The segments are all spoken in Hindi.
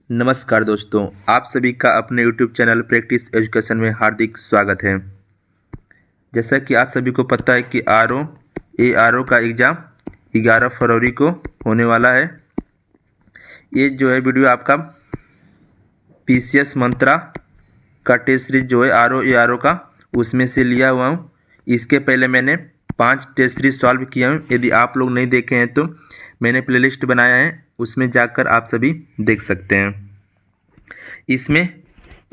नमस्कार दोस्तों, आप सभी का अपने YouTube चैनल प्रैक्टिस एजुकेशन में हार्दिक स्वागत है। जैसा कि आप सभी को पता है कि आर ओ का एग्ज़ाम 11 फरवरी को होने वाला है। ये जो है वीडियो आपका PCS मंत्रा का टेस्ट सीरीज जो है आर ओ का उसमें से लिया हुआ हूँ। इसके पहले मैंने 5 टेस्ट सीरीज सॉल्व किया हूँ। यदि आप लोग नहीं देखे हैं तो मैंने प्लेलिस्ट बनाया है, उसमें जाकर आप सभी देख सकते हैं। इसमें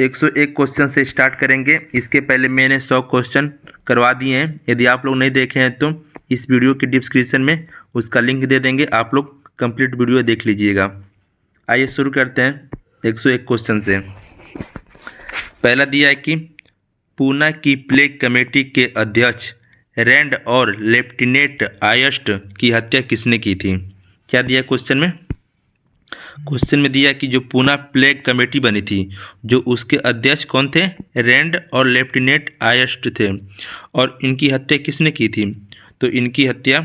101 क्वेश्चन से स्टार्ट करेंगे। इसके पहले मैंने 100 क्वेश्चन करवा दिए हैं। यदि आप लोग नहीं देखे हैं तो इस वीडियो के डिस्क्रिप्शन में उसका लिंक दे देंगे, आप लोग कंप्लीट वीडियो देख लीजिएगा। आइए शुरू करते हैं 101 क्वेश्चन से। पहला दिया है कि पूना की प्लेग कमेटी के अध्यक्ष रैंड और लेफ्टिनेंट आयस्ट की हत्या किसने की थी? क्या दिया क्वेश्चन में? क्वेश्चन में दिया कि जो पूना प्लेग कमेटी बनी थी, जो उसके अध्यक्ष कौन थे? रैंड और लेफ्टिनेंट आयस्ट थे। और इनकी हत्या किसने की थी? तो इनकी हत्या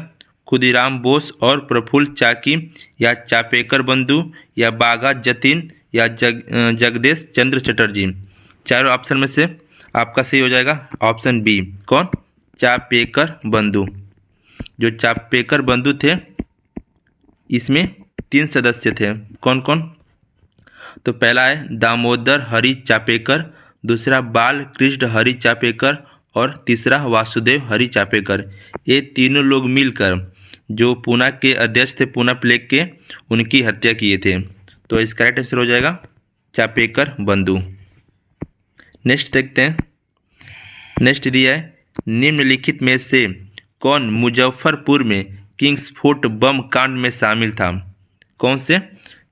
खुदीराम बोस और प्रफुल्ल चाकी या चापेकर बंधु या बागा जतीन या जगदेश चंद्र चटर्जी। चारों ऑप्शन में से आपका सही हो जाएगा ऑप्शन बी। कौन? चापेकर बंधु। जो चापेकर बंधु थे, इसमें 3 सदस्य थे। कौन कौन? तो पहला है दामोदर हरि चापेकर, दूसरा बाल कृष्ण हरि चापेकर और तीसरा वासुदेव हरि चापेकर। ये तीनों लोग मिलकर जो पूना के अध्यक्ष थे, पूना प्लेग के, उनकी हत्या किए थे। तो इसका राइट आंसर हो जाएगा चापेकर बंधु। नेक्स्ट देखते हैं। नेक्स्ट दिया है निम्नलिखित में से कौन मुजफ्फरपुर में किंग्सफोर्ट बम कांड में शामिल था? कौन से?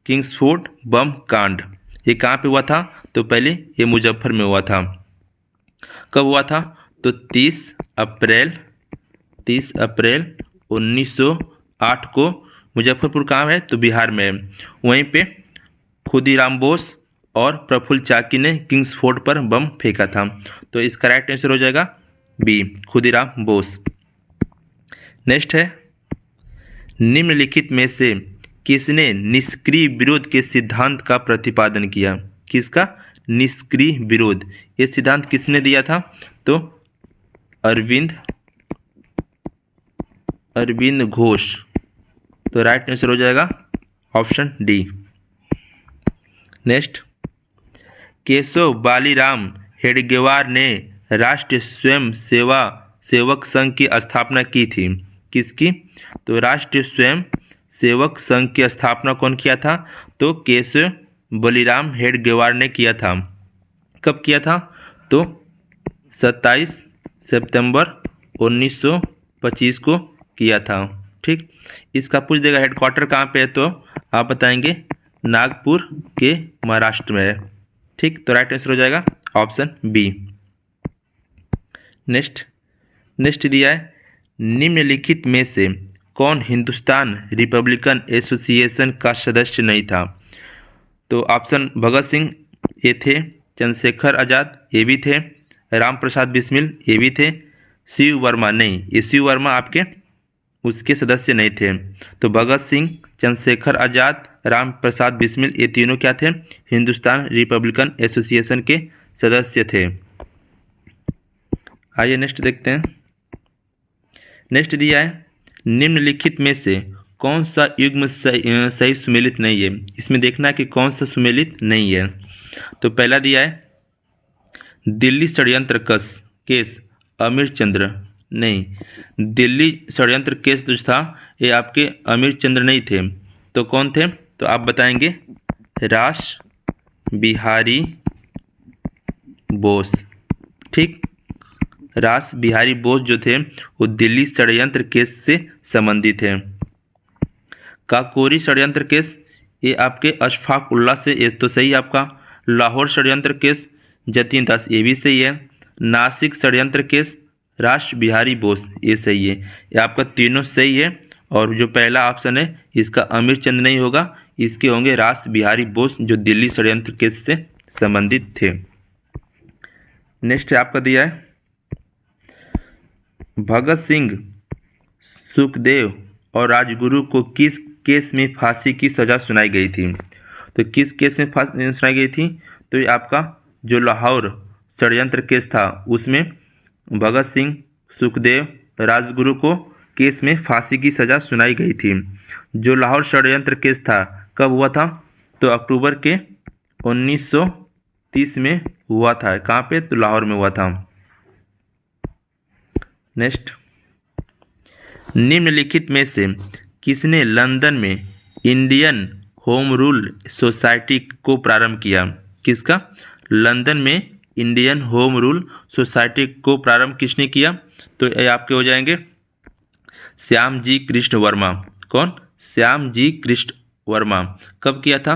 किंग्सफोर्ट बम कांड। ये कहाँ पे हुआ था? तो पहले ये मुजफ्फर में हुआ था। कब हुआ था? तो 30 अप्रैल 1908 को। मुजफ्फरपुर कहाँ है? तो बिहार में है। वहीं पे खुदीराम बोस और प्रफुल्ल चाकी ने किंग्सफोर्ट पर बम फेंका था। तो इसका राइट आंसर हो जाएगा बी, खुदीराम बोस। नेक्स्ट है निम्नलिखित में से किसने निष्क्रिय विरोध के सिद्धांत का प्रतिपादन किया? किसका? निष्क्रिय विरोध। ये सिद्धांत किसने दिया था? तो अरविंद घोष। तो राइट आंसर हो जाएगा option D. Next, Keshav Baliram Hedgewar ने राष्ट्रीय स्वयं सेवक संघ की स्थापना की थी। किसकी? तो राष्ट्रीय स्वयं सेवक संघ की स्थापना कौन किया था? तो केशव बालीराम हेडगेवार ने किया था। कब किया था? तो 27 सितंबर 1925 को किया था। ठीक, इसका पूछ देगा हेडक्वार्टर कहाँ पे है, तो आप बताएंगे नागपुर के महाराष्ट्र में है। ठीक, तो राइट आंसर हो जाएगा ऑप्शन बी। नेक्स्ट दिया है निम्नलिखित में से कौन हिंदुस्तान रिपब्लिकन एसोसिएशन का सदस्य नहीं था? तो ऑप्शन भगत सिंह ये थे, चंद्रशेखर आज़ाद ये भी थे, राम प्रसाद बिस्मिल ये भी थे, शिव वर्मा नहीं, ये शिव वर्मा आपके उसके सदस्य नहीं थे। तो भगत सिंह, चंद्रशेखर आज़ाद, राम प्रसाद बिस्मिल ये तीनों क्या थे? हिंदुस्तान रिपब्लिकन एसोसिएशन के सदस्य थे। आइए नेक्स्ट देखते हैं। नेक्स्ट दिया है निम्नलिखित में से कौन सा युग्म सही सुमेलित नहीं है? इसमें देखना है कि कौन सा सुमेलित नहीं है। तो पहला दिया है दिल्ली षड्यंत्र केस अमीर चंद्र नहीं, दिल्ली षड्यंत्र केस जो था ये आपके अमीर चंद्र नहीं थे। तो कौन थे? तो आप बताएंगे रास बिहारी बोस। ठीक, रास बिहारी बोस जो थे वो दिल्ली षड्यंत्र केस से संबंधित है। काकोरी षड्यंत्र केस ये आपके अशफाक उल्लाह से, ये तो सही है आपका। लाहौर षड्यंत्र केस जतीन दास ये भी सही है। नासिक षड्यंत्र केस रास बिहारी बोस ये सही है। ये आपका तीनों सही है। और जो पहला ऑप्शन है इसका अमीर चंद नहीं होगा, इसके होंगे रास बिहारी बोस जो दिल्ली षड्यंत्र केस से संबंधित थे। नेक्स्ट आपका दिया है भगत सिंह, सुखदेव और राजगुरु को किस केस में फांसी की सजा सुनाई गई थी? तो किस केस में फांसी सुनाई गई थी? तो ये आपका जो लाहौर षड्यंत्र केस था उसमें भगत सिंह, सुखदेव, राजगुरु को केस में फांसी की सज़ा सुनाई गई थी। जो लाहौर षड्यंत्र केस था कब हुआ था? तो अक्टूबर के 1930 में हुआ था। कहाँ पे? तो लाहौर में हुआ था। नेक्स्ट, निम्नलिखित में से किसने लंदन में इंडियन होम रूल सोसाइटी को प्रारंभ किया? किसका? लंदन में इंडियन होम रूल सोसाइटी को प्रारंभ किसने किया? तो ये आपके हो जाएंगे श्याम जी कृष्ण वर्मा। कौन? श्याम जी कृष्ण वर्मा। कब किया था?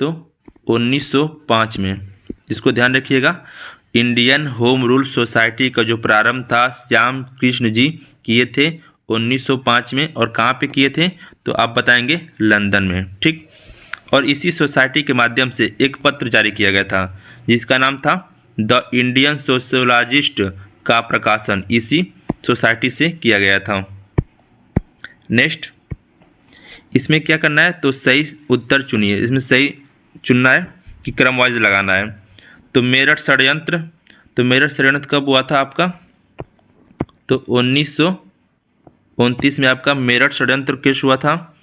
तो 1905 में। इसको ध्यान रखिएगा। इंडियन होम रूल सोसाइटी का जो प्रारंभ था श्याम कृष्ण जी किए थे 1905 में। और कहाँ पे किए थे? तो आप बताएंगे लंदन में। ठीक। और इसी सोसाइटी के माध्यम से एक पत्र जारी किया गया था जिसका नाम था द इंडियन सोशोलॉजिस्ट का प्रकाशन इसी सोसाइटी से किया गया था। नेक्स्ट, इसमें क्या करना है? तो सही उत्तर चुनिए। इसमें सही चुनना है कि क्रम वाइज लगाना है। तो मेरठ षड्यंत्र, तो मेरठ षड्यंत्र कब हुआ था आपका? तो 1929 में आपका मेरठ षड्यंत्र केस हुआ था।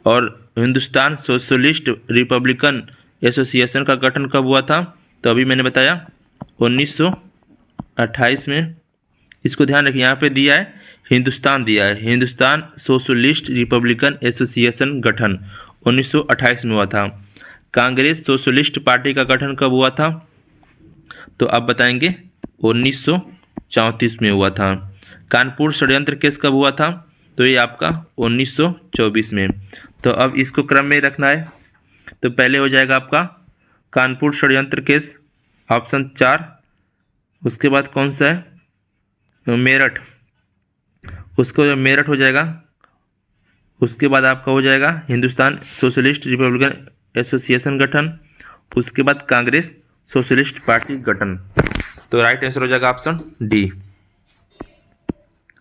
और हिंदुस्तान सोशलिस्ट रिपब्लिकन एसोसिएशन का गठन कब हुआ था? तो अभी मैंने बताया 1928 में। इसको ध्यान रखिए, यहाँ पे दिया है हिंदुस्तान, दिया है हिंदुस्तान सोशलिस्ट रिपब्लिकन एसोसिएशन गठन 1928 में हुआ था। कांग्रेस सोशलिस्ट पार्टी का गठन कब हुआ था? तो आप बताएंगे 1934 में हुआ था। कानपुर षड्यंत्र केस कब हुआ था? तो ये आपका 1924 में। तो अब इसको क्रम में रखना है। तो पहले हो जाएगा आपका कानपुर षड्यंत्र केस, ऑप्शन 4। उसके बाद कौन सा है? मेरठ, उसको जब मेरठ हो जाएगा। उसके बाद आपका हो जाएगा हिंदुस्तान सोशलिस्ट रिपब्लिकन एसोसिएशन गठन। उसके बाद कांग्रेस सोशलिस्ट पार्टी गठन। तो राइट आंसर हो जाएगा ऑप्शन डी।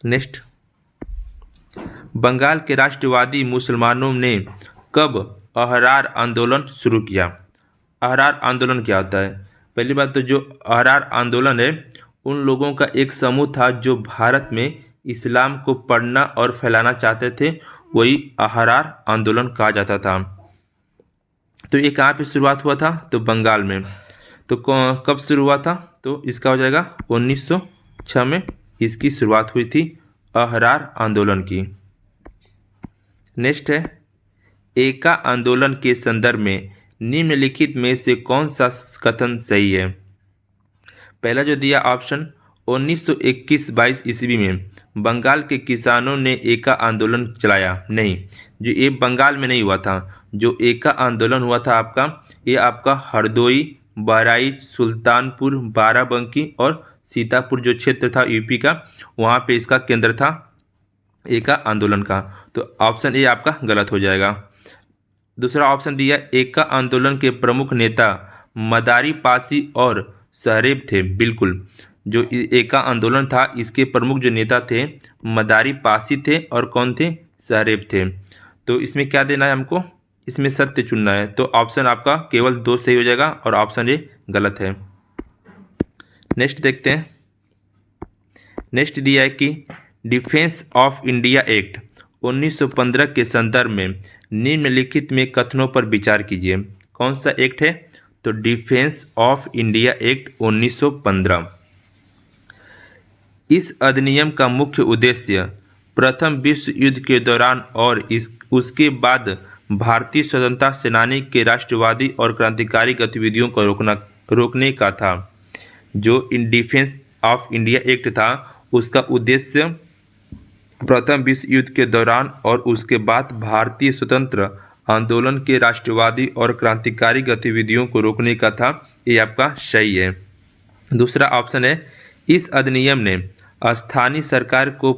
नेक्स्ट, बंगाल के राष्ट्रवादी मुसलमानों ने कब अहरार आंदोलन शुरू किया? अहरार आंदोलन क्या होता है? पहली बात तो जो अहरार आंदोलन है उन लोगों का एक समूह था जो भारत में इस्लाम को पढ़ना और फैलाना चाहते थे, वही अहरार आंदोलन कहा जाता था। तो ये कहाँ पे शुरुआत हुआ था? तो बंगाल में। तो कब शुरू हुआ था? तो इसका हो जाएगा 1906 में इसकी शुरुआत हुई थी अहरार आंदोलन की। नेक्स्ट है, एका आंदोलन के संदर्भ में निम्नलिखित में से कौन सा कथन सही है? पहला जो दिया ऑप्शन 1921-22 ईस्वी में बंगाल के किसानों ने एका आंदोलन चलाया। नहीं, जो ये बंगाल में नहीं हुआ था। जो एका आंदोलन हुआ था आपका, ये आपका हरदोई, बहराइच, सुल्तानपुर, बाराबंकी और सीतापुर जो क्षेत्र था यूपी का, वहाँ पे इसका केंद्र था एका आंदोलन का। तो ऑप्शन ए आपका गलत हो जाएगा। दूसरा ऑप्शन दिया एका आंदोलन के प्रमुख नेता मदारी पासी और सहरेब थे। बिल्कुल, जो एका आंदोलन था इसके प्रमुख जो नेता थे मदारी पासी थे और कौन थे? सहरेब थे। तो इसमें क्या देना है हमको? इसमें सत्य चुनना है। तो ऑप्शन आपका केवल 2 सही हो जाएगा और ऑप्शन ए गलत है। नेक्स्ट देखते हैं। नेक्स्ट दिया है कि डिफेंस ऑफ इंडिया एक्ट 1915 के संदर्भ में निम्नलिखित में कथनों पर विचार कीजिए। कौन सा एक्ट है? तो डिफेंस ऑफ इंडिया एक्ट 1915। इस अधिनियम का मुख्य उद्देश्य प्रथम विश्व युद्ध के दौरान और उसके बाद भारतीय स्वतंत्रता सेनानी के राष्ट्रवादी और क्रांतिकारी गतिविधियों को रोकने का था। जो in defence of India act था उसका उद्देश्य प्रथम विश्व युद्ध के दौरान और उसके बाद भारतीय स्वतंत्र आंदोलन के राष्ट्रवादी और क्रांतिकारी गतिविधियों को रोकने का था। ये आपका सही है। दूसरा ऑप्शन है, इस अधिनियम ने स्थानीय सरकार को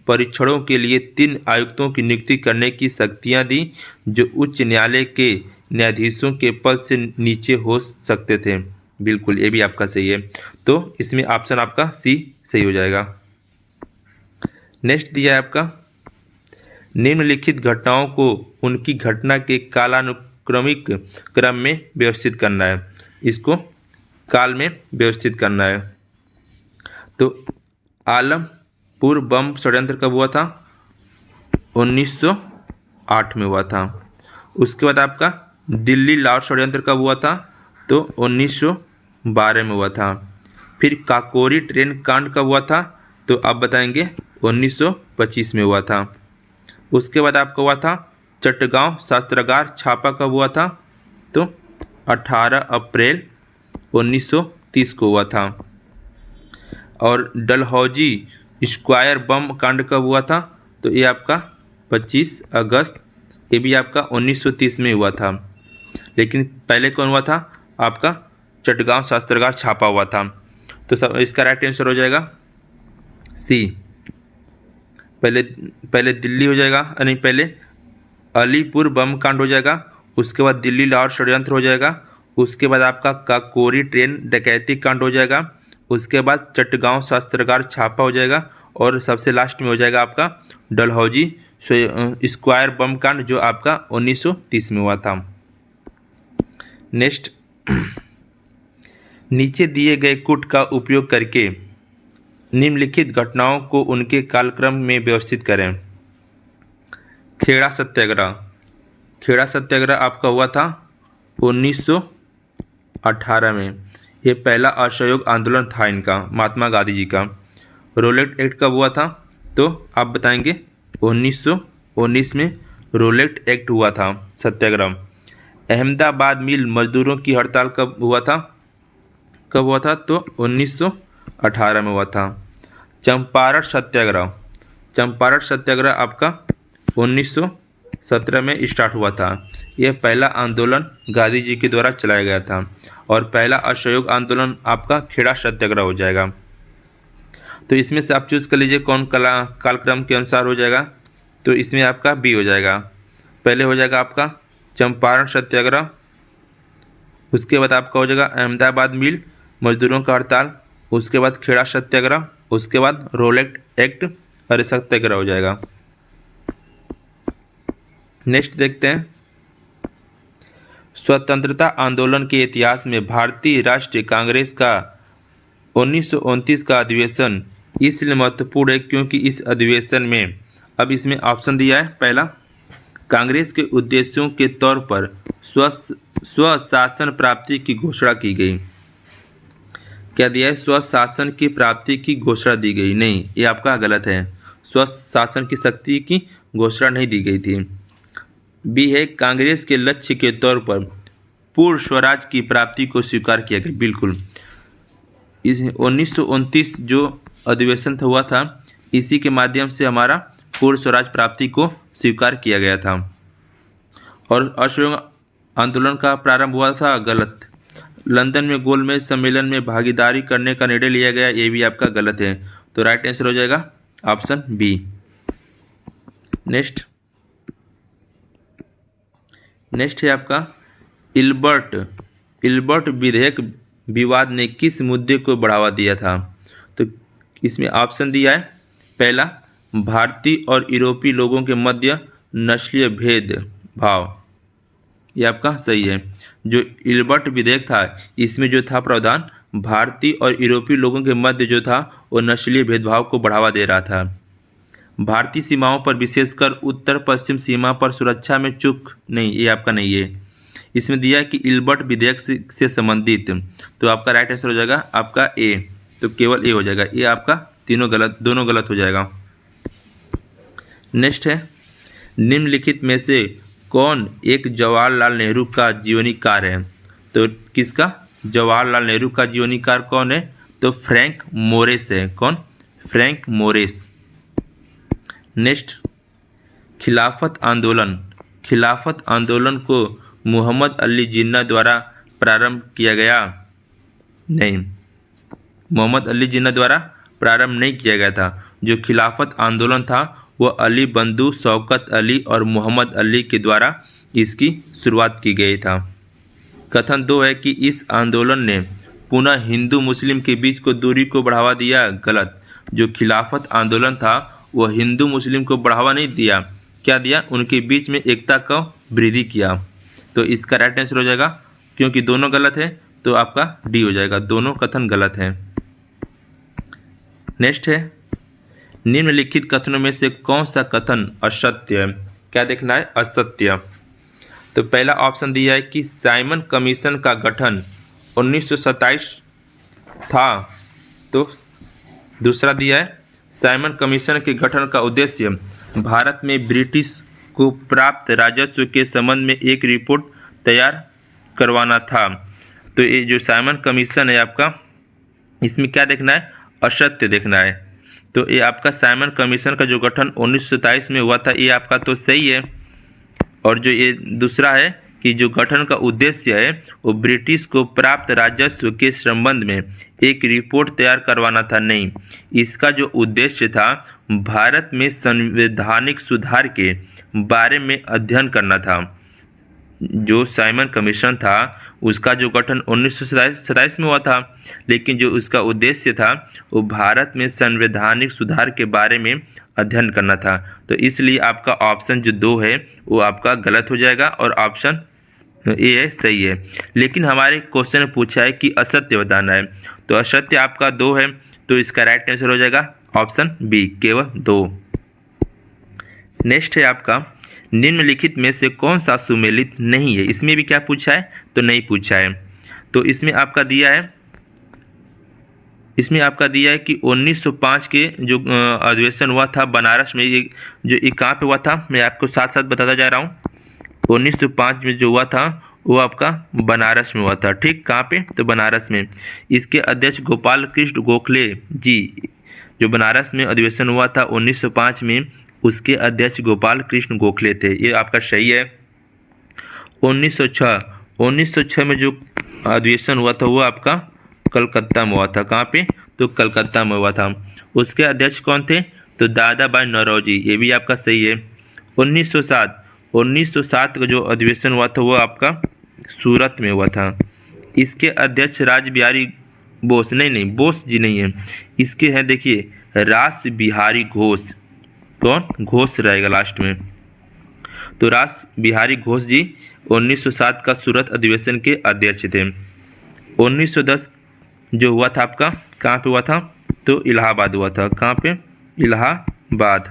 परीक्षणों के लिए 3 आयुक्तों की नियुक्ति करने की शक्तियां दी जो उच्च न्यायालय के न्यायाधीशों के पद से नीचे हो सकते थे। बिल्कुल, ये भी आपका सही है। तो इसमें ऑप्शन आपका सी सही हो जाएगा। नेक्स्ट दिया है आपका, निम्नलिखित घटनाओं को उनकी घटना के कालक्रमिक क्रम में व्यवस्थित करना है, इसको काल में व्यवस्थित करना है। तो आलमपुर बम षड्यंत्र कब हुआ था? 1908 में हुआ था। उसके बाद आपका दिल्ली लाहौर षड्यंत्र कब हुआ था? तो 1912 में हुआ था। फिर काकोरी ट्रेन कांड कब हुआ था? तो आप बताएंगे 1925 में हुआ था। उसके बाद आपका हुआ था चटगांव शस्त्रागार छापा कब हुआ था? तो 18 अप्रैल 1930 को हुआ था। और डलहौजी स्क्वायर बम कांड कब हुआ था? तो ये आपका 25 अगस्त, ये भी आपका 1930 में हुआ था। लेकिन पहले कौन हुआ था? आपका चटगांव शस्त्रागार छापा हुआ था। तो सब इसका राइट आंसर हो जाएगा सी। पहले दिल्ली हो जाएगा, नहीं पहले अलीपुर बम कांड हो जाएगा, उसके बाद दिल्ली लाहौर षड्यंत्र हो जाएगा, उसके बाद आपका काकोरी ट्रेन डकैती कांड हो जाएगा, उसके बाद चटगांव शस्त्रागार छापा हो जाएगा, और सबसे लास्ट में हो जाएगा आपका डलहौजी स्क्वायर बम कांड जो आपका 1930 में हुआ था। नेक्स्ट, नीचे दिए गए कूट का उपयोग करके निम्नलिखित घटनाओं को उनके कालक्रम में व्यवस्थित करें। खेड़ा सत्याग्रह, खेड़ा सत्याग्रह आपका हुआ था 1918 में। ये पहला असहयोग आंदोलन था इनका, महात्मा गांधी जी का। रोलेट एक्ट कब हुआ था? तो आप बताएंगे 1919 में रोलेट एक्ट हुआ था सत्याग्रह। अहमदाबाद मिल मजदूरों की हड़ताल कब हुआ था? तो 1918 में हुआ था। चंपारण सत्याग्रह, चंपारण सत्याग्रह आपका 1917 में स्टार्ट हुआ था। यह पहला आंदोलन गांधी जी के द्वारा चलाया गया था। और पहला असहयोग आंदोलन आपका खेड़ा सत्याग्रह हो जाएगा। तो इसमें से आप चूज कर लीजिए कौन कालक्रम के अनुसार हो जाएगा। तो इसमें आपका बी हो जाएगा। पहले हो जाएगा आपका चंपारण सत्याग्रह, उसके बाद आपका हो जाएगा अहमदाबाद मिल मजदूरों का हड़ताल, उसके बाद खेड़ा सत्याग्रह, उसके बाद रोलेट एक्ट और सत्याग्रह हो जाएगा। नेक्स्ट देखते हैं, स्वतंत्रता आंदोलन के इतिहास में भारतीय राष्ट्रीय कांग्रेस का 1929 का अधिवेशन इसलिए महत्वपूर्ण है क्योंकि इस अधिवेशन में, अब इसमें ऑप्शन दिया है, पहला कांग्रेस के उद्देश्यों के तौर पर स्वशासन प्राप्ति की घोषणा की गई। क्या दिया है? स्वशासन की प्राप्ति की घोषणा दी गई। नहीं, ये आपका गलत है। स्वशासन की शक्ति की घोषणा नहीं दी गई थी। बी है कांग्रेस के लक्ष्य के तौर पर पूर्ण स्वराज की प्राप्ति को स्वीकार किया गया। बिल्कुल, इस 1929 जो अधिवेशन हुआ था, इसी के माध्यम से हमारा पूर्ण स्वराज प्राप्ति को स्वीकार किया गया था। और असहयोग आंदोलन का प्रारंभ हुआ था, गलत। लंदन में गोलमेज सम्मेलन में भागीदारी करने का निर्णय लिया गया, ये भी आपका गलत है। तो राइट आंसर हो जाएगा ऑप्शन बी। नेक्स्ट है आपका इल्बर्ट विधेयक विवाद ने किस मुद्दे को बढ़ावा दिया था? तो इसमें ऑप्शन दिया है, पहला भारतीय और यूरोपीय लोगों के मध्य नस्लीय भेदभाव, ये आपका सही है। जो इल्बर्ट विधेयक था, इसमें जो था प्रावधान भारतीय और यूरोपीय लोगों के मध्य जो था वो नस्लीय भेदभाव को बढ़ावा दे रहा था। भारतीय सीमाओं पर, विशेषकर उत्तर पश्चिम सीमा पर सुरक्षा में चूक नहीं, ये आपका नहीं है। इसमें दिया कि इल्बर्ट विधेयक से संबंधित, तो आपका राइट आंसर हो जाएगा आपका ए। तो केवल ए हो जाएगा, ये आपका दोनों गलत हो जाएगा। नेक्स्ट है, निम्नलिखित में से कौन एक जवाहरलाल नेहरू का जीवनीकार है? तो किसका? जवाहरलाल नेहरू का जीवनीकार कौन है? तो फ्रैंक मोरेस है। कौन? फ्रैंक मोरेस। नेक्स्ट, खिलाफत आंदोलन को मोहम्मद अली जिन्ना द्वारा प्रारंभ किया गया? नहीं, मोहम्मद अली जिन्ना द्वारा प्रारंभ नहीं किया गया था। जो खिलाफत आंदोलन था वह अली बंधु शौकत अली और मोहम्मद अली के द्वारा इसकी शुरुआत की गई था। कथन 2 है कि इस आंदोलन ने पुनः हिंदू मुस्लिम के बीच को दूरी को बढ़ावा दिया, गलत। जो खिलाफत आंदोलन था वह हिंदू मुस्लिम को बढ़ावा नहीं दिया, क्या दिया? उनके बीच में एकता का वृद्धि किया। तो इसका राइट आंसर हो जाएगा, क्योंकि दोनों गलत है तो आपका डी हो जाएगा, दोनों कथन गलत है। नेक्स्ट है, निम्नलिखित कथनों में से कौन सा कथन असत्य है? क्या देखना है? असत्य। तो पहला ऑप्शन दिया है कि साइमन कमीशन का गठन 1927 था। तो दूसरा दिया है साइमन कमीशन के गठन का उद्देश्य भारत में ब्रिटिश को प्राप्त राजस्व के संबंध में एक रिपोर्ट तैयार करवाना था। तो ये जो साइमन कमीशन है आपका, इसमें क्या देखना है? असत्य देखना है। तो ये आपका साइमन कमीशन का जो गठन 1927 में हुआ था, ये आपका तो सही है। और जो ये दूसरा है कि जो गठन का उद्देश्य है वो ब्रिटिश को प्राप्त राजस्व के संबंध में एक रिपोर्ट तैयार करवाना था, नहीं, इसका जो उद्देश्य था भारत में संवैधानिक सुधार के बारे में अध्ययन करना था। जो साइमन कमीशन था उसका जो गठन 1927 में हुआ था, लेकिन जो उसका उद्देश्य था वो भारत में संवैधानिक सुधार के बारे में अध्ययन करना था। तो इसलिए आपका ऑप्शन जो 2 है वो आपका गलत हो जाएगा और ऑप्शन ए है सही है। लेकिन हमारे क्वेश्चन में पूछा है कि असत्य बताना है, तो असत्य आपका 2 है, तो इसका राइट आंसर हो जाएगा ऑप्शन बी, केवल 2। नेक्स्ट है आपका, निम्नलिखित में से कौन सा सुमेलित नहीं है? इसमें भी क्या पूछा है? तो नहीं पूछा है। तो इसमें आपका दिया है कि 1905 के जो अधिवेशन हुआ था बनारस में, ये कहाँ पे हुआ था मैं आपको साथ साथ बताता जा रहा हूँ। 1905 में जो हुआ था वो आपका बनारस में हुआ था, ठीक। कहाँ पे? तो बनारस में। इसके अध्यक्ष गोपाल कृष्ण गोखले जी, जो बनारस में अधिवेशन हुआ था 1905 में, उसके अध्यक्ष गोपाल कृष्ण गोखले थे। ये आपका सही है। 1906 में जो अधिवेशन हुआ था वो आपका कलकत्ता में हुआ था। कहाँ पे? तो कलकत्ता में हुआ था। उसके अध्यक्ष कौन थे? तो दादा भाई नौरोजी। ये भी आपका सही है। 1907 का जो अधिवेशन हुआ था वो आपका सूरत में हुआ था। इसके अध्यक्ष रास बिहारी बोस, नहीं बोस जी नहीं है, इसके हैं देखिए रास बिहारी घोष। कौन? घोष रहेगा लास्ट में। तो रास बिहारी घोष जी 1907 का सूरत अधिवेशन के अध्यक्ष थे। 1910 जो हुआ था आपका कहाँ पे हुआ था? तो इलाहाबाद हुआ था। कहाँ पे? इलाहाबाद।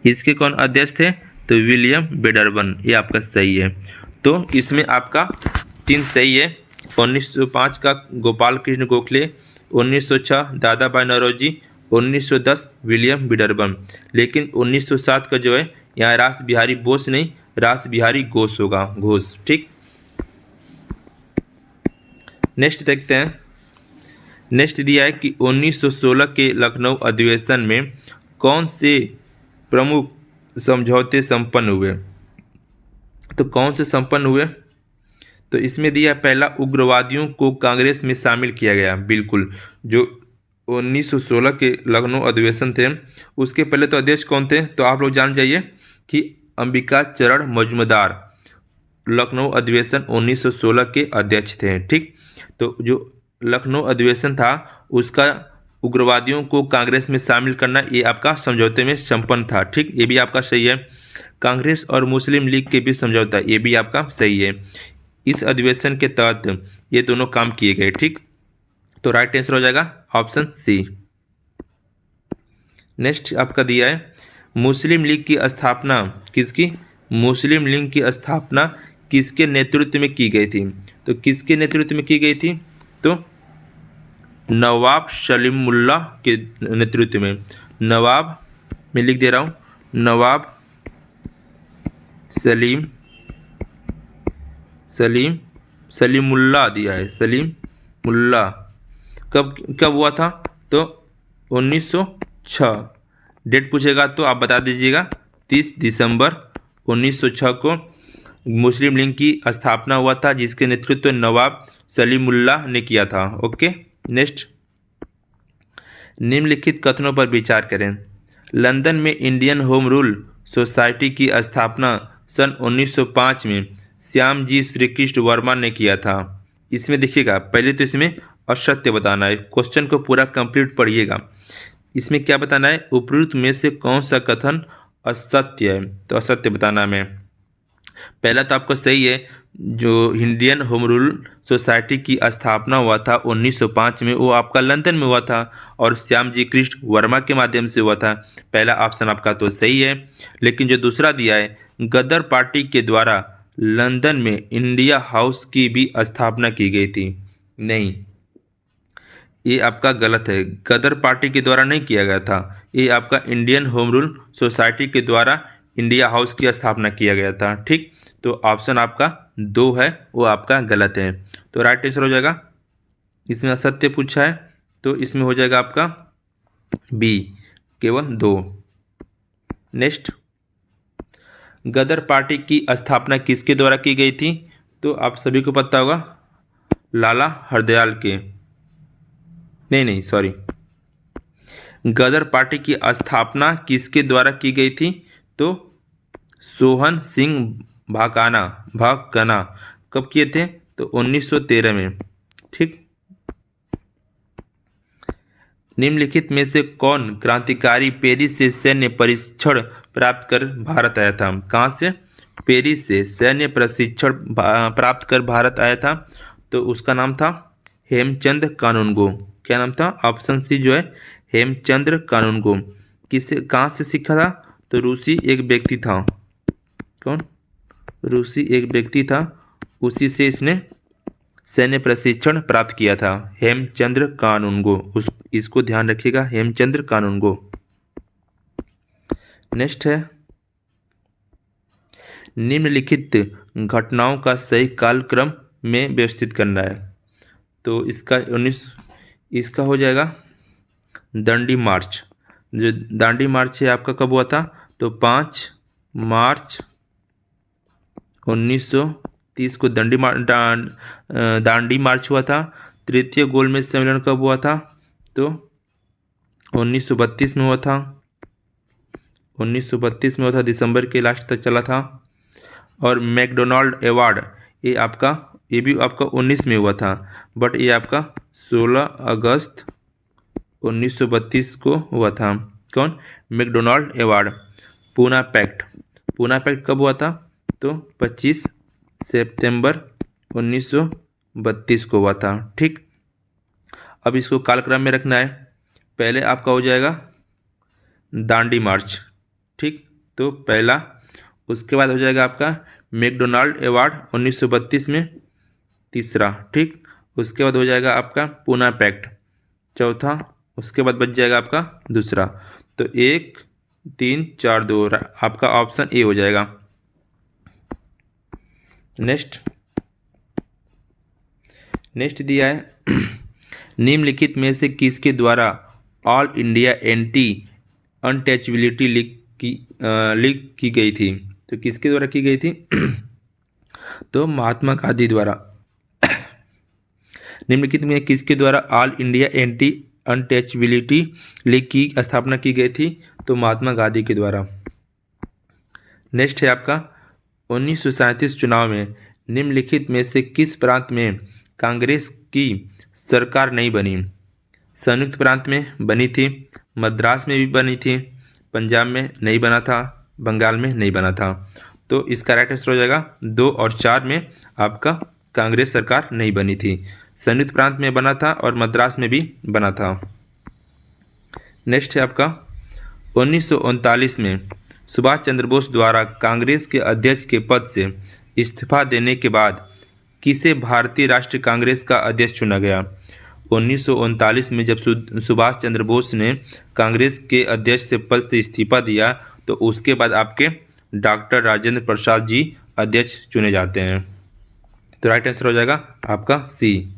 इसके कौन अध्यक्ष थे? तो विलियम बेडरबन। ये आपका सही है। तो इसमें आपका 3 सही है। 1905 का गोपाल कृष्ण गोखले, 1906 दादा भाई नौरोजी, 1910 विलियम बेडरबन। लेकिन 1907 का जो है यहाँ रास बिहारी बोस नहीं, रास बिहारी घोष होगा, घोष, ठीक। नेक्स्ट देखते हैं। नेक्स्ट दिया है कि 1916 के लखनऊ अधिवेशन में कौन से प्रमुख समझौते संपन्न हुए? तो कौन से संपन्न हुए? तो इसमें दिया पहला, उग्रवादियों को कांग्रेस में शामिल किया गया। बिल्कुल, जो 1916 के लखनऊ अधिवेशन थे उसके पहले तो अध्यक्ष कौन थे? तो आप लोग जान जाइए कि अंबिका चरण मजूमदार लखनऊ अधिवेशन 1916 के अध्यक्ष थे, ठीक। तो जो लखनऊ अधिवेशन था उसका उग्रवादियों को कांग्रेस में शामिल करना ये आपका समझौते में संपन्न था, ठीक। ये भी आपका सही है। कांग्रेस और मुस्लिम लीग के बीच समझौता, ये भी आपका सही है। इस अधिवेशन के तहत ये दोनों काम किए गए, ठीक। तो राइट आंसर हो जाएगा ऑप्शन सी। नेक्स्ट आपका दिया है, मुस्लिम लीग की स्थापना किसकी? मुस्लिम लीग की स्थापना किसके नेतृत्व में की गई थी? तो किसके नेतृत्व में की गई थी? तो नवाब सलीमुल्लाह के नेतृत्व में। नवाब, मैं लिख दे रहा हूँ, नवाब सलीमुल्लाह दिया है, सलीमुल्लाह। कब हुआ था? तो 1906। डेट पूछेगा तो आप बता दीजिएगा। 30 दिसंबर 1906 को मुस्लिम लीग की स्थापना हुआ था, जिसके नेतृत्व नवाब सलीमुल्लाह ने किया था। ओके। नेक्स्ट, निम्नलिखित कथनों पर विचार करें। लंदन में इंडियन होम रूल सोसाइटी की स्थापना सन 1905 में श्यामजी श्रीकृष्ण वर्मा ने किया था। इसमें देखिएगा, पहले तो इसमें असत्य बताना है। क्वेश्चन को पूरा कंप्लीट पढ़िएगा। इसमें क्या बताना है? उपरोक्त में से कौन सा कथन असत्य है? तो असत्य बताना है। पहला तो आपका सही है। जो इंडियन होम रूल सोसाइटी की स्थापना हुआ था 1905 में, वो आपका लंदन में हुआ था और श्यामजी कृष्ण वर्मा के माध्यम से हुआ था। पहला ऑप्शन आपका तो सही है। लेकिन जो दूसरा दिया है, गदर पार्टी के द्वारा लंदन में इंडिया हाउस की भी स्थापना की गई थी, नहीं, ये आपका गलत है। गदर पार्टी के द्वारा नहीं किया गया था, ये आपका इंडियन होम रूल सोसाइटी के द्वारा इंडिया हाउस की स्थापना किया गया था। ठीक, तो ऑप्शन आपका 2 है, वो आपका गलत है। तो राइट आंसर हो जाएगा, इसमें असत्य पूछा है तो इसमें हो जाएगा आपका बी, केवल 2। नेक्स्ट, गदर पार्टी की स्थापना किसके द्वारा की गई थी? तो आप सभी को पता होगा, लाला हरदयाल के, नहीं सॉरी, गदर पार्टी की स्थापना किसके द्वारा की गई थी? तो सोहन सिंह भाकना कब किए थे? तो 1913 में। ठीक, निम्नलिखित में से कौन क्रांतिकारी पेरिस से सैन्य प्रशिक्षण प्राप्त कर भारत आया था? कहाँ से? पेरिस से सैन्य प्रशिक्षण प्राप्त कर भारत आया था। तो उसका नाम था हेमचंद कानूनगो। क्या नाम था? ऑप्शन सी जो है हेमचंद्र कानूनगो। किससे, कहाँ से सीखा था? तो रूसी एक व्यक्ति था। कौन? रूसी एक व्यक्ति था, उसी से इसने सैन्य प्रशिक्षण प्राप्त किया था, हेमचंद्र कानूनगो। इसको ध्यान रखिएगा, हेमचंद्र कानूनगो। नेक्स्ट है, निम्नलिखित घटनाओं का सही कालक्रम में व्यवस्थित करना है। तो इसका हो जाएगा दांडी मार्च। जो दांडी मार्च है आपका कब हुआ था? तो 5 मार्च 1930 को दांडी मार्च हुआ था। तृतीय गोलमेज सम्मेलन कब हुआ था? तो 1932 में हुआ था। 1932 में हुआ था, दिसंबर के लास्ट तक चला था। और मैकडोनाल्ड अवार्ड ये भी आपका 19 में हुआ था, बट ये आपका 16 अगस्त 1932 को हुआ था। कौन? McDonald award. पूना पैक्ट कब हुआ था? तो 25 सितंबर 1932 को हुआ था। ठीक, अब इसको कालक्रम में रखना है। पहले आपका हो जाएगा दांडी मार्च। ठीक, तो पहला, उसके बाद हो जाएगा आपका मैकडोनाल्ड अवार्ड 1932 में, तीसरा। ठीक, उसके बाद हो जाएगा आपका पूना पैक्ट, चौथा। उसके बाद बच जाएगा आपका दूसरा। तो 1 3 4 2 आपका ऑप्शन ए हो जाएगा। नेक्स्ट दिया है निम्नलिखित में से किसके द्वारा all India anti untouchability league की गई थी? तो किसके द्वारा की गई थी? तो महात्मा गांधी द्वारा। निम्नलिखित में किसके द्वारा all India anti untouchability league की स्थापना की गई थी? तो महात्मा गांधी के द्वारा। नेक्स्ट है आपका 1937 चुनाव में निम्नलिखित में से किस प्रांत में कांग्रेस की सरकार नहीं बनी? संयुक्त प्रांत में बनी थी, मद्रास में भी बनी थी, पंजाब में नहीं बना था, बंगाल में नहीं बना था। तो इसका राइट आंसर हो जाएगा 2 और 4 में आपका कांग्रेस सरकार नहीं बनी थी। संयुक्त प्रांत में बना था और मद्रास में भी बना था। नेक्स्ट है आपका 1939 में सुभाष चंद्र बोस द्वारा कांग्रेस के अध्यक्ष के पद से इस्तीफा देने के बाद किसे भारतीय राष्ट्रीय कांग्रेस का अध्यक्ष चुना गया? 1939 में जब सुभाष चंद्र बोस ने कांग्रेस के अध्यक्ष से पद से इस्तीफा दिया, तो उसके बाद आपके डॉक्टर राजेंद्र प्रसाद जी अध्यक्ष चुने जाते हैं। तो राइट आंसर हो जाएगा आपका सी।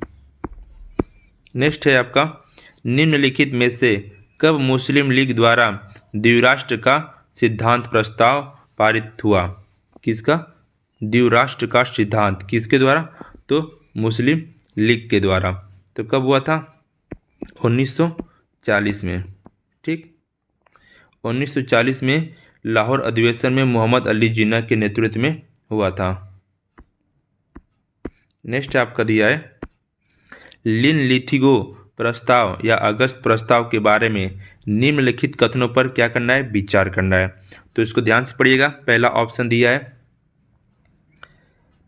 नेक्स्ट है आपका निम्नलिखित में से कब मुस्लिम लीग द्वारा द्विराष्ट्र का सिद्धांत प्रस्ताव पारित हुआ? किसका? द्विराष्ट्र का सिद्धांत किसके द्वारा? तो मुस्लिम लीग के द्वारा। तो कब हुआ था? 1940 में। ठीक, 1940 में लाहौर अधिवेशन में मोहम्मद अली जिन्ना के नेतृत्व में हुआ था। नेक्स्ट आपका दिया है लिनलिथिगो प्रस्ताव या अगस्त प्रस्ताव के बारे में निम्नलिखित कथनों पर क्या करना है? विचार करना है। तो इसको ध्यान से पढ़िएगा। पहला ऑप्शन दिया है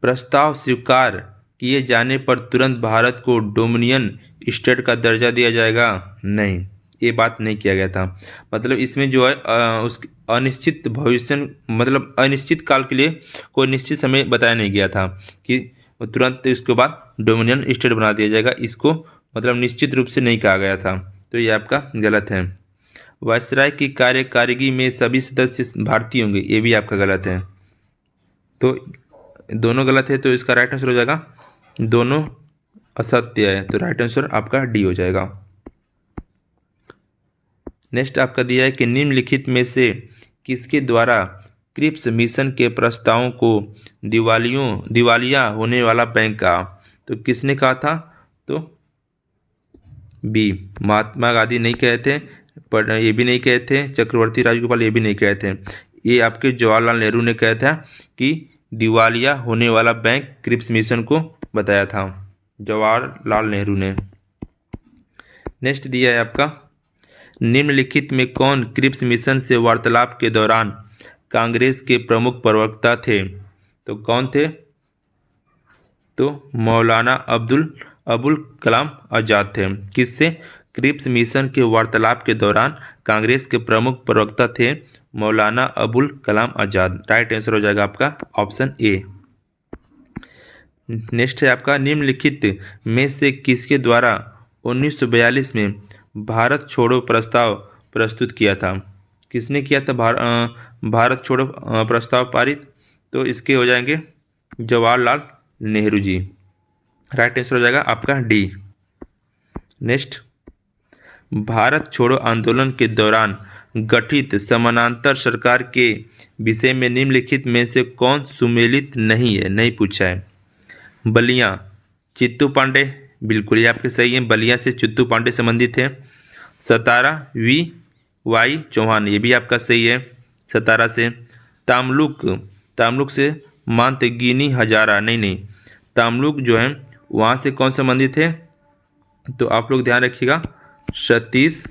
प्रस्ताव स्वीकार किए जाने पर तुरंत भारत को डोमिनियन स्टेट का दर्जा दिया जाएगा? नहीं, ये बात नहीं किया गया था। मतलब इसमें जो है उस अनिश्चित भविष्य, मतलब अनिश्चित काल के लिए कोई निश्चित समय बताया नहीं गया था कि तुरंत इसके बाद डोमिनियन स्टेट बना दिया जाएगा। इसको मतलब निश्चित रूप से नहीं कहा गया था, तो ये आपका गलत है। वायसराय की कार्यकारिणी में सभी सदस्य भारतीय होंगे, ये भी आपका गलत है। तो दोनों गलत है, तो इसका राइट आंसर हो जाएगा दोनों असत्य है, तो राइट आंसर आपका डी हो जाएगा। नेक्स्ट आपका दिया है कि निम्नलिखित में से किसके द्वारा क्रिप्स मिशन के प्रस्तावों को दिवालिया होने वाला बैंक कहा? तो किसने कहा था? तो बी, महात्मा गांधी नहीं कहे थे, पर ये भी नहीं कहे थे, चक्रवर्ती राजगोपाल ये भी नहीं कहे थे, ये आपके जवाहरलाल नेहरू ने कहा था कि दिवालिया होने वाला बैंक क्रिप्स मिशन को बताया था, जवाहरलाल नेहरू ने। नेक्स्ट दिया है आपका, निम्नलिखित में कौन क्रिप्स मिशन से वार्तालाप के दौरान कांग्रेस के प्रमुख प्रवक्ता थे? तो कौन थे? तो मौलाना अबुल कलाम आज़ाद थे। किससे? क्रिप्स मिशन के वार्तालाप के दौरान कांग्रेस के प्रमुख प्रवक्ता थे मौलाना अबुल कलाम आज़ाद। राइट आंसर हो जाएगा आपका ऑप्शन ए। नेक्स्ट है आपका, निम्नलिखित में से किसके द्वारा 1942 में भारत छोड़ो प्रस्ताव प्रस्तुत किया था? किसने किया था भारत छोड़ो प्रस्ताव पारित? तो इसके हो जाएंगे जवाहरलाल नेहरू जी। राइट आंसर हो जाएगा आपका डी। नेक्स्ट, भारत छोड़ो आंदोलन के दौरान गठित समानांतर सरकार के विषय में निम्नलिखित में से कौन सुमेलित नहीं है? नहीं पूछा है। बलिया चित्तू पांडे, बिल्कुल ये आपके सही है, बलिया से चित्तू पांडे संबंधित है। सतारा वाई चौहान, ये भी आपका सही है, सतारा से। तामलुक से मांतगिनी हजारा, नहीं, तामलुक जो है वहाँ से कौन संबंधित है? तो आप लोग ध्यान रखिएगा, सतीश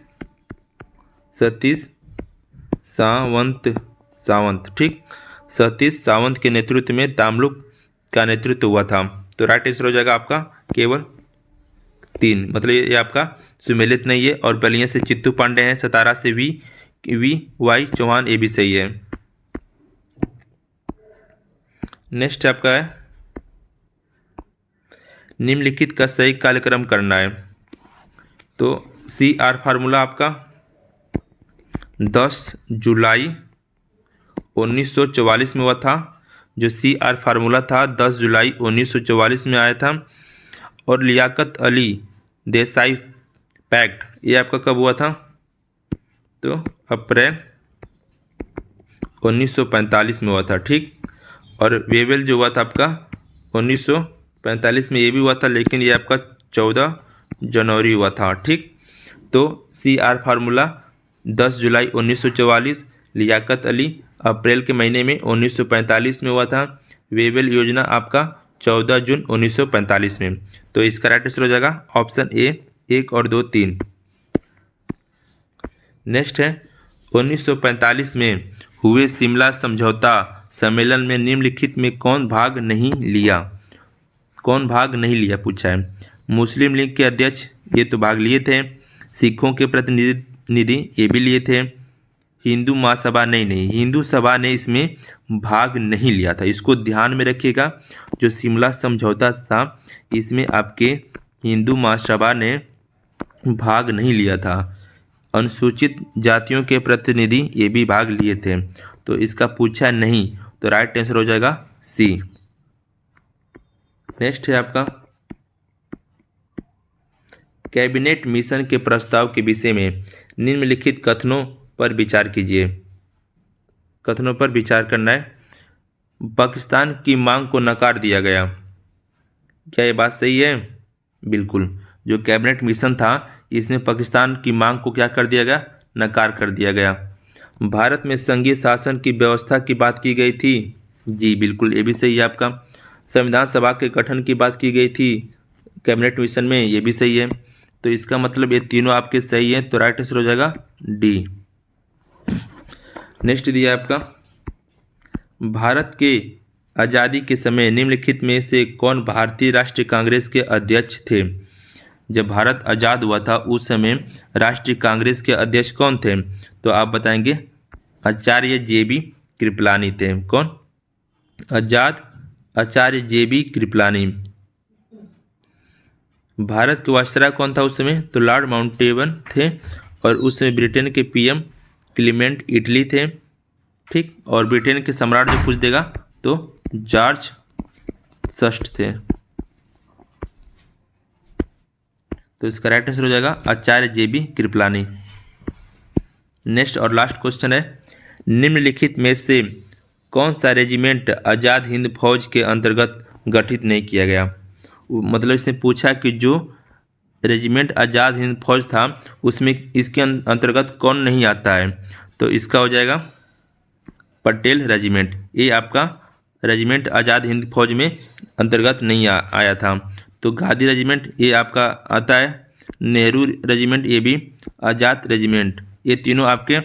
सावंत, ठीक, सतीश सावंत के नेतृत्व में तामलुक का नेतृत्व हुआ था। तो राइट आंसर हो जाएगा आपका केवल 3, मतलब ये आपका सुमेलित नहीं है। और बलिया से चित्तू पांडे हैं, सतारा से वाई चौहान, ये भी सही है। नेक्स्ट आपका है, निम्नलिखित का सही कार्यक्रम करना है। तो CR फार्मूला आपका 10 जुलाई 1944 में हुआ था। जो CR फार्मूला था 10 जुलाई 1944 में आया था। और लियाकत अली देसाई पैक्ट, ये आपका कब हुआ था? तो अप्रैल 1945 में हुआ था, ठीक। और वेवेल जो हुआ था आपका 1945 में, ये भी हुआ था, लेकिन ये आपका 14 जनवरी हुआ था, ठीक। तो CR फार्मूला 10 जुलाई 1944, लियाकत अली अप्रैल के महीने में 1945 में हुआ था, वेवेल योजना आपका 14 जून 1945 में। तो इसका राइट आंसर हो जाएगा ऑप्शन ए, 1 और 2 3। नेक्स्ट है, 1945 में हुए शिमला समझौता सम्मेलन में निम्नलिखित में कौन भाग नहीं लिया? कौन भाग नहीं लिया पूछा है। मुस्लिम लीग के अध्यक्ष, ये तो भाग लिए थे। सिखों के प्रतिनिधि, ये भी लिए थे। हिंदू महासभा, नहीं, हिंदू सभा ने इसमें भाग नहीं लिया था। इसको ध्यान में रखिएगा, जो शिमला समझौता था इसमें आपके हिंदू महासभा ने भाग नहीं लिया था। अनुसूचित जातियों के प्रतिनिधि ये भी भाग लिए थे। तो इसका पूछा नहीं, तो राइट आंसर हो जाएगा सी। नेक्स्ट है आपका, कैबिनेट मिशन के प्रस्ताव के विषय में निम्नलिखित कथनों पर विचार कीजिए। कथनों पर विचार करना है। पाकिस्तान की मांग को नकार दिया गया, क्या ये बात सही है? बिल्कुल, जो कैबिनेट मिशन था इसमें पाकिस्तान की मांग को क्या कर दिया गया? नकार कर दिया गया। भारत में संघीय शासन की व्यवस्था की बात की गई थी, जी बिल्कुल ये भी सही है आपका। संविधान सभा के गठन की बात की गई थी कैबिनेट मिशन में, ये भी सही है। तो इसका मतलब ये तीनों आपके सही हैं, तो राइट आंसर हो जाएगा डी। नेक्स्ट दिया आपका, भारत के आज़ादी के समय निम्नलिखित में से कौन भारतीय राष्ट्रीय कांग्रेस के अध्यक्ष थे? जब भारत आज़ाद हुआ था उस समय राष्ट्रीय कांग्रेस के अध्यक्ष कौन थे? तो आप बताएंगे आचार्य JB कृपलानी थे। कौन? आचार्य JB कृपलानी। भारत के वायसराय कौन था उस समय? तो लॉर्ड माउंटेबन थे, और उस समय ब्रिटेन के PM क्लीमेंट इटली थे। ठीक, और ब्रिटेन के सम्राट जो पूछ देगा तो जॉर्ज षष्ठ थे। तो इसका राइट आंसर हो जाएगा आचार्य JB कृपलानी। नेक्स्ट और लास्ट क्वेश्चन है, निम्नलिखित में से कौन सा रेजिमेंट आज़ाद हिंद फौज के अंतर्गत गठित नहीं किया गया? मतलब इसने पूछा कि जो रेजिमेंट आज़ाद हिंद फौज था उसमें इसके अंतर्गत कौन नहीं आता है? तो इसका हो जाएगा पटेल रेजिमेंट। ये आपका रेजिमेंट आज़ाद हिंद फौज में अंतर्गत नहीं आया था। तो गांधी रेजिमेंट ये आपका आता है, नेहरू रेजिमेंट ये भी, आज़ाद रेजिमेंट, ये तीनों आपके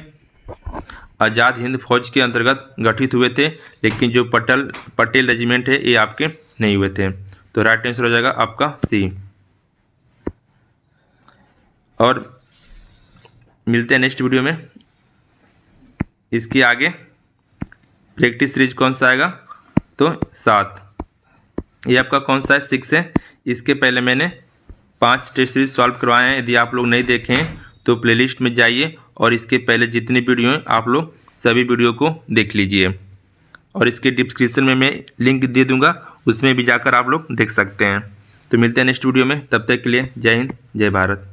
आज़ाद हिंद फौज के अंतर्गत गठित हुए थे, लेकिन जो पटेल रेजिमेंट है ये आपके नहीं हुए थे। तो राइट आंसर हो जाएगा आपका C। और मिलते हैं नेक्स्ट वीडियो में। इसके आगे प्रैक्टिस सीरीज कौन सा आएगा? तो 7। ये आपका कौन सा है? 6 है। इसके पहले मैंने 5 टेस्ट सीरीज सॉल्व करवाए हैं। यदि आप लोग नहीं देखें हैं तो प्लेलिस्ट में जाइए और इसके पहले जितने वीडियो हैं आप लोग सभी वीडियो को देख लीजिए, और इसके डिस्क्रिप्शन में मैं लिंक दे दूंगा, उसमें भी जाकर आप लोग देख सकते हैं। तो मिलते हैं नेक्स्ट वीडियो में, तब तक के लिए जय हिंद जय भारत।